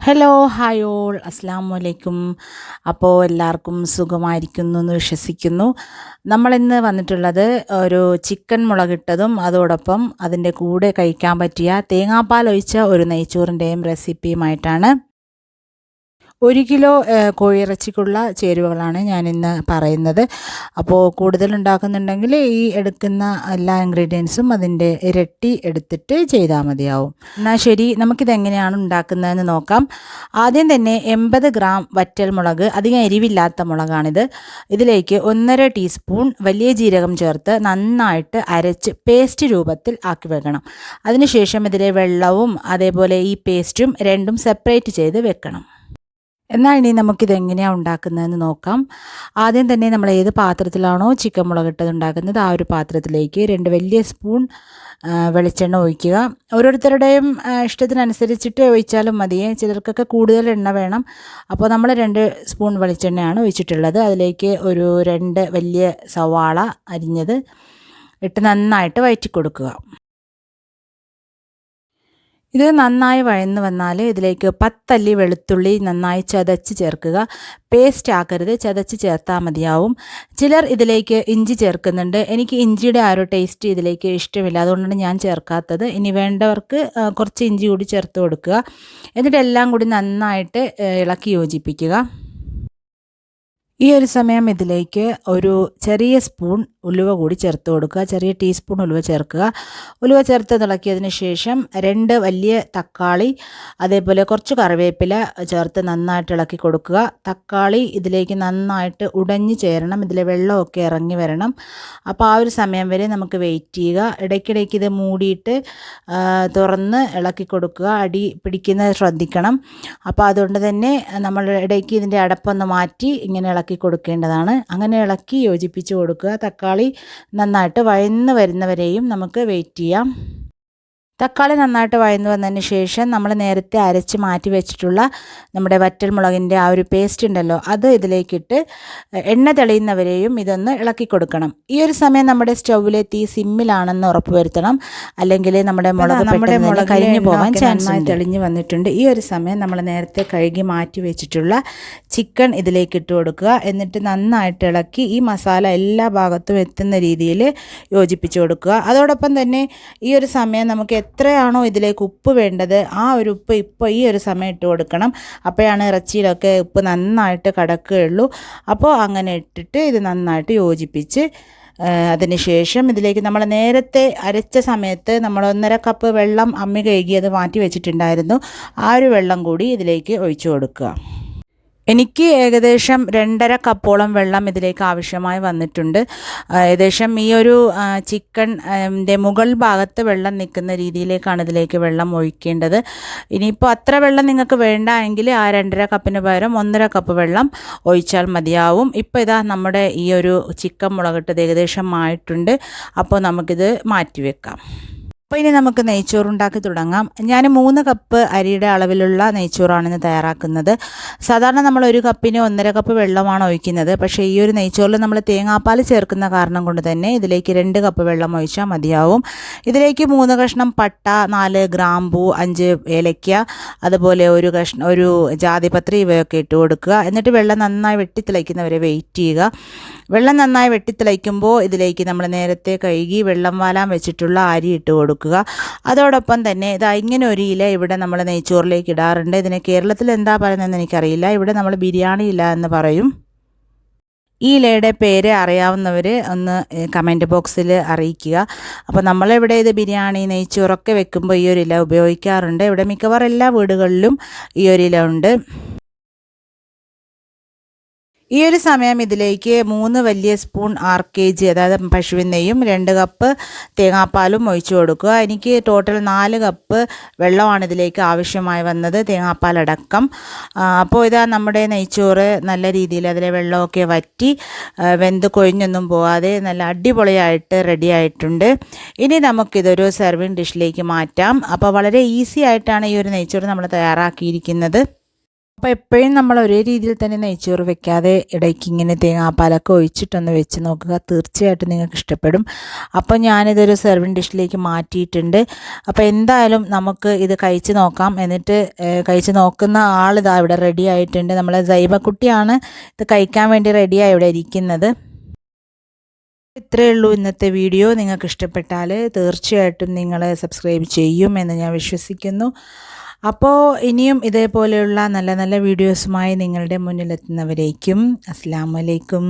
Hello hi all അസ്സാം വലൈക്കും. അപ്പോൾ എല്ലാവർക്കും സുഖമായിരിക്കുന്നു എന്ന് വിശ്വസിക്കുന്നു. നമ്മളിന്ന് വന്നിട്ടുള്ളത് ഒരു ചിക്കൻ മുളകിട്ടതും അതോടൊപ്പം അതിൻ്റെ കൂടെ കഴിക്കാൻ പറ്റിയ തേങ്ങാപ്പാൽ ഒഴിച്ച ഒരു നെയ്ച്ചോറിൻ്റെയും റെസിപ്പിയുമായിട്ടാണ്. 1 കിലോ കോഴിയിറച്ചിക്കുള്ള ചേരുവകളാണ് ഞാനിന്ന് പറയുന്നത്. അപ്പോൾ കൂടുതൽ ഉണ്ടാക്കുന്നുണ്ടെങ്കിൽ ഈ എടുക്കുന്ന എല്ലാ ഇൻഗ്രീഡിയൻസും അതിൻ്റെ ഇരട്ടി എടുത്തിട്ട് ചെയ്താൽ മതിയാവും. എന്നാൽ ശരി, നമുക്കിതെങ്ങനെയാണ് ഉണ്ടാക്കുന്നതെന്ന് നോക്കാം. ആദ്യം തന്നെ 80 ഗ്രാം വറ്റൽ മുളക്, അധികം എരിവില്ലാത്ത മുളകാണിത്. ഇതിലേക്ക് 1.5 ടീസ്പൂൺ വലിയ ജീരകം ചേർത്ത് നന്നായിട്ട് അരച്ച് പേസ്റ്റ് രൂപത്തിൽ ആക്കി വെക്കണം. അതിനുശേഷം ഇതിലെ വെള്ളവും അതേപോലെ ഈ പേസ്റ്റും രണ്ടും സെപ്പറേറ്റ് ചെയ്ത് വെക്കണം. എന്നാൽ ഇനി നമുക്കിതെങ്ങനെയാണ് ഉണ്ടാക്കുന്നതെന്ന് നോക്കാം. ആദ്യം തന്നെ നമ്മൾ ഏത് പാത്രത്തിലാണോ ചിക്കൻ മുളകിട്ടത് ഉണ്ടാക്കുന്നത് ആ ഒരു പാത്രത്തിലേക്ക് 2 വലിയ സ്പൂൺ വെളിച്ചെണ്ണ ഒഴിക്കുക. ഓരോരുത്തരുടെയും ഇഷ്ടത്തിനനുസരിച്ചിട്ട് ഒഴിച്ചാലും മതിയേ. ചിലർക്കൊക്കെ കൂടുതൽ എണ്ണ വേണം. അപ്പോൾ നമ്മൾ 2 സ്പൂൺ വെളിച്ചെണ്ണയാണ് ഒഴിച്ചിട്ടുള്ളത്. അതിലേക്ക് ഒരു 2 വലിയ സവാള അരിഞ്ഞത് ഇട്ട് നന്നായിട്ട് വഴറ്റി കൊടുക്കുക. ഇത് നന്നായി വഴന്ന് വന്നാൽ ഇതിലേക്ക് 10 അല്ലി വെളുത്തുള്ളി നന്നായി ചതച്ച് ചേർക്കുക. പേസ്റ്റ് ആക്കരുത്, ചതച്ച് ചേർത്താൽ മതിയാവും. ചിലർ ഇതിലേക്ക് ഇഞ്ചി ചേർക്കുന്നുണ്ട്. എനിക്ക് ഇഞ്ചിയുടെ ആ ഒരു ടേസ്റ്റ് ഇതിലേക്ക് ഇഷ്ടമില്ല, അതുകൊണ്ടാണ് ഞാൻ ചേർക്കാത്തത്. ഇനി വേണ്ടവർക്ക് കുറച്ച് ഇഞ്ചി കൂടി ചേർത്ത് കൊടുക്കുക. എന്നിട്ട് എല്ലാം കൂടി നന്നായിട്ട് ഇളക്കി യോജിപ്പിക്കുക. ഈ ഒരു സമയം ഇതിലേക്ക് ഒരു ചെറിയ സ്പൂൺ ഉലുവ കൂടി ചേർത്ത് കൊടുക്കുക. ചെറിയ ടീസ്പൂൺ ഉലുവ ചേർക്കുക. ഉലുവ ചേർത്ത് ഇളക്കിയതിന് ശേഷം 2 വലിയ തക്കാളി അതേപോലെ കുറച്ച് കറിവേപ്പില ചേർത്ത് നന്നായിട്ട് ഇളക്കി കൊടുക്കുക. തക്കാളി ഇതിലേക്ക് നന്നായിട്ട് ഉടഞ്ഞു ചേരണം, ഇതിലെ വെള്ളമൊക്കെ ഇറങ്ങി വരണം. അപ്പോൾ ആ ഒരു സമയം വരെ നമുക്ക് വെയിറ്റ് ചെയ്യുക. ഇടയ്ക്കിടയ്ക്ക് ഇത് മൂടിയിട്ട് തുറന്ന് ഇളക്കി കൊടുക്കുക. അടി പിടിക്കുന്നത് ശ്രദ്ധിക്കണം. അപ്പോൾ അതുകൊണ്ട് തന്നെ നമ്മൾ ഇടയ്ക്ക് ഇതിൻ്റെ അടപ്പൊന്ന് മാറ്റി ഇങ്ങനെ ഇളക്കി കൊടുക്കേണ്ടതാണ്. അങ്ങനെ ഇളക്കി യോജിപ്പിച്ച് കൊടുക്കുക. തക്കാളി നന്നായിട്ട് വഴന്ന് വരുന്നവരെയും നമുക്ക് വെയിറ്റ് ചെയ്യാം. തക്കാളി നന്നായിട്ട് വഴന്ന് വന്നതിന് ശേഷം നമ്മൾ നേരത്തെ അരച്ച് മാറ്റി വെച്ചിട്ടുള്ള നമ്മുടെ വറ്റൽ മുളകിൻ്റെ ആ ഒരു പേസ്റ്റ് ഉണ്ടല്ലോ, അത് ഇതിലേക്കിട്ട് എണ്ണ തെളിയുന്നവരെയും ഇതൊന്ന് ഇളക്കി കൊടുക്കണം. ഈ ഒരു സമയം നമ്മുടെ സ്റ്റൗവിലെ തീ സിമ്മിലാണെന്ന് ഉറപ്പ് വരുത്തണം, അല്ലെങ്കിൽ നമ്മുടെ മുളക് കരിഞ്ഞു പോകാൻ ചാൻസ് ഉണ്ട്. തെളിഞ്ഞ് വന്നിട്ടുണ്ട്. ഈ ഒരു സമയം നമ്മൾ നേരത്തെ കഴുകി മാറ്റി വെച്ചിട്ടുള്ള ചിക്കൻ ഇതിലേക്ക് ഇട്ട് കൊടുക്കുക. എന്നിട്ട് നന്നായിട്ട് ഇളക്കി ഈ മസാല എല്ലാ ഭാഗത്തും എത്തുന്ന രീതിയിൽ യോജിപ്പിച്ച് കൊടുക്കുക. അതോടൊപ്പം തന്നെ ഈ ഒരു സമയം നമുക്ക് എത്രയാണോ ഇതിലേക്ക് ഉപ്പ് വേണ്ടത് ആ ഒരു ഉപ്പ് ഇപ്പോൾ ഈ ഒരു സമയം ഇട്ട് കൊടുക്കണം. അപ്പോഴാണ് ഇറച്ചിയിലൊക്കെ ഉപ്പ് നന്നായിട്ട് കടക്കുകയുള്ളൂ. അപ്പോൾ അങ്ങനെ ഇട്ടിട്ട് ഇത് നന്നായിട്ട് യോജിപ്പിച്ച് അതിന് ശേഷം ഇതിലേക്ക് നമ്മൾ നേരത്തെ അരച്ച സമയത്ത് നമ്മൾ 1.5 കപ്പ് വെള്ളം അമ്മി കഴുകിയത് മാറ്റി വെച്ചിട്ടുണ്ടായിരുന്നു. ആ ഒരു വെള്ളം കൂടി ഇതിലേക്ക് ഒഴിച്ചു കൊടുക്കുക. എനിക്ക് ഏകദേശം 2.5 കപ്പോളം വെള്ളം ഇതിലേക്ക് ആവശ്യമായി വന്നിട്ടുണ്ട്. ഏകദേശം ഈ ഒരു ചിക്കൻ്റെ മുകൾ ഭാഗത്ത് വെള്ളം നിൽക്കുന്ന രീതിയിലേക്കാണ് ഇതിലേക്ക് വെള്ളം ഒഴിക്കേണ്ടത്. ഇനിയിപ്പോൾ അത്ര വെള്ളം നിങ്ങൾക്ക് വേണ്ട എങ്കിൽ ആ 2.5 കപ്പിന് പകരം 1.5 കപ്പ് വെള്ളം ഒഴിച്ചാൽ മതിയാവും. ഇപ്പോൾ ഇതാ നമ്മുടെ ഈ ഒരു ചിക്കൻ മുളകിട്ടത് ഏകദേശം ആയിട്ടുണ്ട്. അപ്പോൾ നമുക്കിത് മാറ്റി വെക്കാം. അപ്പോൾ ഇനി നമുക്ക് നെയ്ച്ചോറുണ്ടാക്കി തുടങ്ങാം. ഞാൻ 3 കപ്പ് അരിയുടെ അളവിലുള്ള നെയ്ച്ചോറാണിന്ന് തയ്യാറാക്കുന്നത്. സാധാരണ നമ്മൾ 1 കപ്പിന് 1.5 കപ്പ് വെള്ളമാണ് ഒഴിക്കുന്നത്. പക്ഷേ ഈ ഒരു നെയ്ച്ചോറിൽ നമ്മൾ തേങ്ങാപ്പാൽ ചേർക്കുന്ന കാരണം കൊണ്ട് തന്നെ ഇതിലേക്ക് 2 കപ്പ് വെള്ളം ഒഴിച്ചാൽ മതിയാവും. ഇതിലേക്ക് 3 കഷ്ണം പട്ട, 4 ഗ്രാമ്പൂ, 5 ഏലയ്ക്ക, അതുപോലെ ഒരു ജാതിപത്രി ഇവയൊക്കെ ഇട്ട് കൊടുക്കുക. എന്നിട്ട് വെള്ളം നന്നായി വെട്ടിത്തിളയ്ക്കുന്നവരെ വെയിറ്റ് ചെയ്യുക. വെള്ളം നന്നായി വെട്ടിത്തിളയ്ക്കുമ്പോൾ ഇതിലേക്ക് നമ്മൾ നേരത്തെ കഴുകി വെള്ളം വാലാൻ വെച്ചിട്ടുള്ള അരി ഇട്ട് കൊടുക്കുക. അതോടൊപ്പം തന്നെ ഇതാ ഇങ്ങനെ ഒരു ഇല ഇവിടെ നമ്മൾ നെയ്ച്ചോറിലേക്ക് ഇടാറുണ്ട്. ഇതിന് കേരളത്തിൽ എന്താ പറയുന്നതെന്ന് എനിക്കറിയില്ല. ഇവിടെ നമ്മൾ ബിരിയാണി ഇല എന്ന് പറയും. ഈ ഇലയുടെ പേര് അറിയാവുന്നവർ ഒന്ന് കമൻറ്റ് ബോക്സിൽ അറിയിക്കുക. അപ്പോൾ നമ്മളിവിടെ ഇത് ബിരിയാണി നെയ്ച്ചോറൊക്കെ വെക്കുമ്പോൾ ഈ ഒരു ഇല ഉപയോഗിക്കാറുണ്ട്. ഇവിടെ മിക്കവാറും എല്ലാ വീടുകളിലും ഈ ഒരു ഇല ഉണ്ട്. ഈ ഒരു സമയം ഇതിലേക്ക് 3 വലിയ സ്പൂൺ RKG അതായത് പശുവിൻ നെയ്യും 2 കപ്പ് തേങ്ങാപ്പാലും ഒഴിച്ചു കൊടുക്കുക. എനിക്ക് ടോട്ടൽ 4 കപ്പ് വെള്ളമാണ് ഇതിലേക്ക് ആവശ്യമായി വന്നത്, തേങ്ങാപ്പാലടക്കം. അപ്പോൾ ഇതാ നമ്മുടെ നെയ്ച്ചോറ് നല്ല രീതിയിൽ അതിലെ വെള്ളമൊക്കെ വറ്റി വെന്ത് കൊഴിഞ്ഞൊന്നും പോകാതെ നല്ല അടിപൊളിയായിട്ട് റെഡി ആയിട്ടുണ്ട്. ഇനി നമുക്കിതൊരു സെർവിങ് ഡിഷിലേക്ക് മാറ്റാം. അപ്പോൾ വളരെ ഈസി ആയിട്ടാണ് ഈ ഒരു നെയ്ച്ചോറ് നമ്മൾ തയ്യാറാക്കിയിരിക്കുന്നത്. അപ്പോൾ എപ്പോഴും നമ്മൾ ഒരേ രീതിയിൽ തന്നെ നെയ്ച്ചോറ് വെക്കാതെ ഇടയ്ക്ക് ഇങ്ങനെ തേങ്ങാപ്പാലൊക്കെ ഒഴിച്ചിട്ടൊന്ന് വെച്ച് നോക്കുക, തീർച്ചയായിട്ടും നിങ്ങൾക്ക് ഇഷ്ടപ്പെടും. അപ്പോൾ ഞാനിതൊരു സെർവിങ് ഡിഷിലേക്ക് മാറ്റിയിട്ടുണ്ട്. അപ്പോൾ എന്തായാലും നമുക്ക് ഇത് കഴിച്ച് നോക്കാം. എന്നിട്ട് കഴിച്ച് നോക്കുന്ന ആളിതാ ഇവിടെ റെഡി ആയിട്ടുണ്ട്. നമ്മളെ സൈബക്കുട്ടിയാണ് ഇത് കഴിക്കാൻ വേണ്ടി റെഡിയായി ഇവിടെ ഇരിക്കുന്നത്. ഇത്രയേ ഉള്ളൂ ഇന്നത്തെ വീഡിയോ. നിങ്ങൾക്ക് ഇഷ്ടപ്പെട്ടാൽ തീർച്ചയായിട്ടും നിങ്ങൾ സബ്സ്ക്രൈബ് ചെയ്യും എന്ന് ഞാൻ വിശ്വസിക്കുന്നു. അപ്പോൾ ഇനിയും ഇതേപോലെയുള്ള നല്ല നല്ല വീഡിയോസുമായി നിങ്ങളുടെ മുന്നിലെത്തുന്നവരേക്കും അസ്സലാമു അലൈക്കും.